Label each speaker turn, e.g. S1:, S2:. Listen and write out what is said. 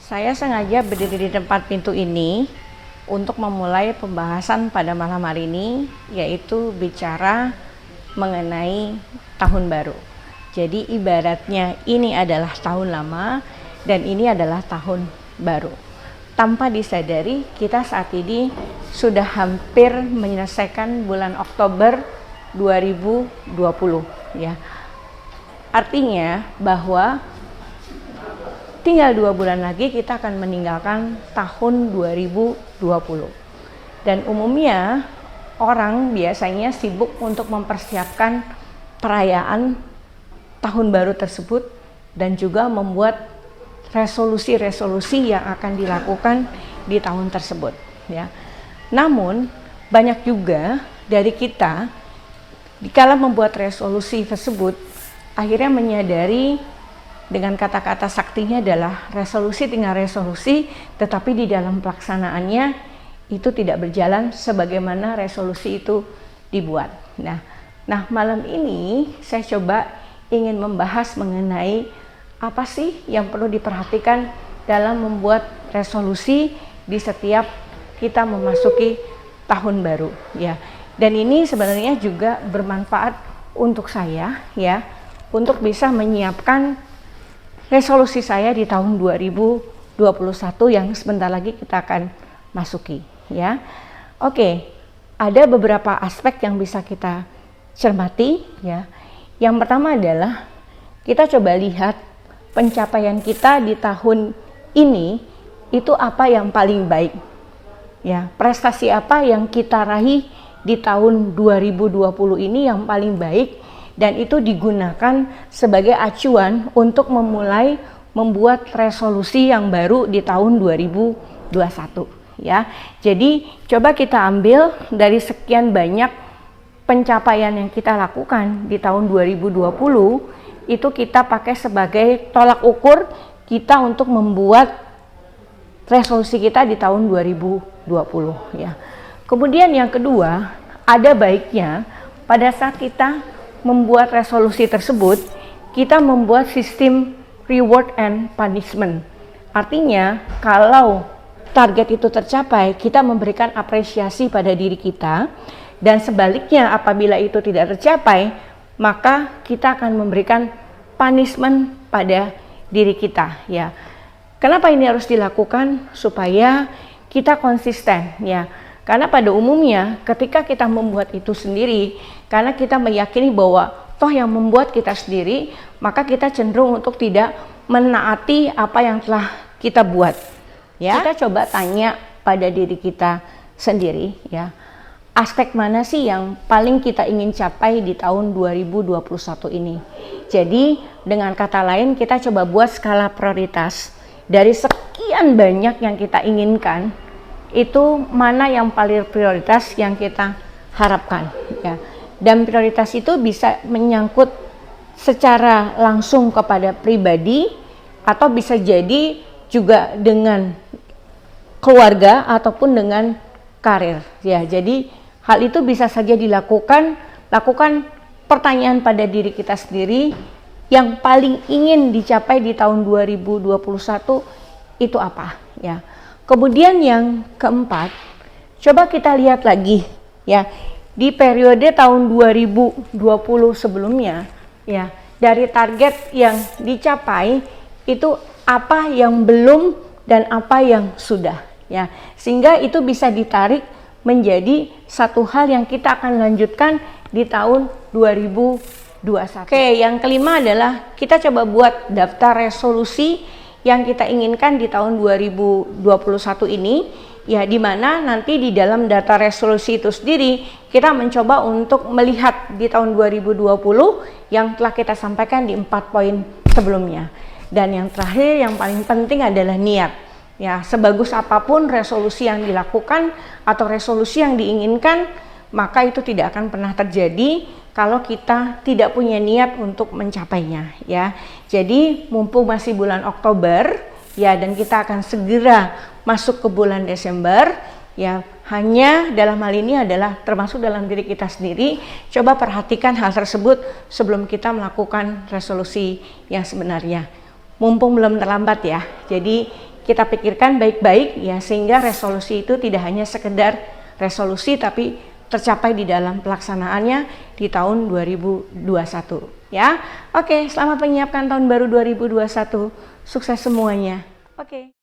S1: Saya sengaja berdiri di tempat pintu ini untuk memulai pembahasan pada malam hari ini, yaitu bicara mengenai tahun baru. Jadi ibaratnya ini adalah tahun lama dan ini adalah tahun baru. Tanpa disadari kita saat ini sudah hampir menyelesaikan bulan Oktober 2020 ya. Artinya bahwa tinggal 2 bulan lagi kita akan meninggalkan tahun 2020. Dan umumnya orang biasanya sibuk untuk mempersiapkan perayaan tahun baru tersebut dan juga membuat resolusi-resolusi yang akan dilakukan di tahun tersebut ya. Namun banyak juga dari kita dikala membuat resolusi tersebut akhirnya menyadari dengan kata-kata saktinya adalah resolusi tinggal resolusi, tetapi di dalam pelaksanaannya itu tidak berjalan sebagaimana resolusi itu dibuat. Nah malam ini saya coba ingin membahas mengenai apa sih yang perlu diperhatikan dalam membuat resolusi di setiap kita memasuki tahun baru ya. Dan ini sebenarnya juga bermanfaat untuk saya ya, untuk bisa menyiapkan resolusi saya di tahun 2021 yang sebentar lagi kita akan masuki ya. Oke, ada beberapa aspek yang bisa kita cermati ya. Yang pertama adalah kita coba lihat pencapaian kita di tahun ini itu apa yang paling baik ya. Prestasi apa yang kita raih di tahun 2020 ini yang paling baik, dan itu digunakan sebagai acuan untuk memulai membuat resolusi yang baru di tahun 2021 ya. Jadi coba kita ambil dari sekian banyak pencapaian yang kita lakukan di tahun 2020, itu kita pakai sebagai tolak ukur kita untuk membuat resolusi kita di tahun 2020 ya. Kemudian yang kedua, ada baiknya pada saat kita membuat resolusi tersebut, kita membuat sistem reward and punishment. Artinya, kalau target itu tercapai, kita memberikan apresiasi pada diri kita, dan sebaliknya apabila itu tidak tercapai, maka kita akan memberikan punishment pada diri kita ya. Kenapa ini harus dilakukan? Supaya kita konsisten ya. Karena pada umumnya ketika kita membuat itu sendiri, karena kita meyakini bahwa toh yang membuat kita sendiri, maka kita cenderung untuk tidak menaati apa yang telah kita buat ya. Kita coba tanya pada diri kita sendiri ya, aspek mana sih yang paling kita ingin capai di tahun 2021 ini. Jadi dengan kata lain, kita coba buat skala prioritas dari sekian banyak yang kita inginkan, itu mana yang paling prioritas yang kita harapkan ya. Dan prioritas itu bisa menyangkut secara langsung kepada pribadi, atau bisa jadi juga dengan keluarga ataupun dengan karir ya. Jadi hal itu bisa saja dilakukan. Lakukan pertanyaan pada diri kita sendiri, yang paling ingin dicapai di tahun 2021 itu apa ya. Kemudian yang keempat, coba kita lihat lagi ya, di periode tahun 2020 sebelumnya ya, dari target yang dicapai itu apa yang belum dan apa yang sudah ya, sehingga itu bisa ditarik menjadi satu hal yang kita akan lanjutkan di tahun 2021. Oke, yang kelima adalah kita coba buat daftar resolusi yang kita inginkan di tahun 2021 ini ya, di mana nanti di dalam data resolusi itu sendiri kita mencoba untuk melihat di tahun 2020 yang telah kita sampaikan di 4 poin sebelumnya. Dan yang terakhir yang paling penting adalah niat. Ya, sebagus apapun resolusi yang dilakukan atau resolusi yang diinginkan, maka itu tidak akan pernah terjadi kalau kita tidak punya niat untuk mencapainya ya. Jadi mumpung masih bulan Oktober ya, dan kita akan segera masuk ke bulan Desember ya, hanya dalam hal ini adalah termasuk dalam diri kita sendiri, coba perhatikan hal tersebut sebelum kita melakukan resolusi yang sebenarnya. Mumpung belum terlambat ya. Jadi kita pikirkan baik-baik ya, sehingga resolusi itu tidak hanya sekedar resolusi tapi tercapai di dalam pelaksanaannya di tahun 2021 ya. Oke, selamat menyiapkan tahun baru 2021. Sukses semuanya. Oke.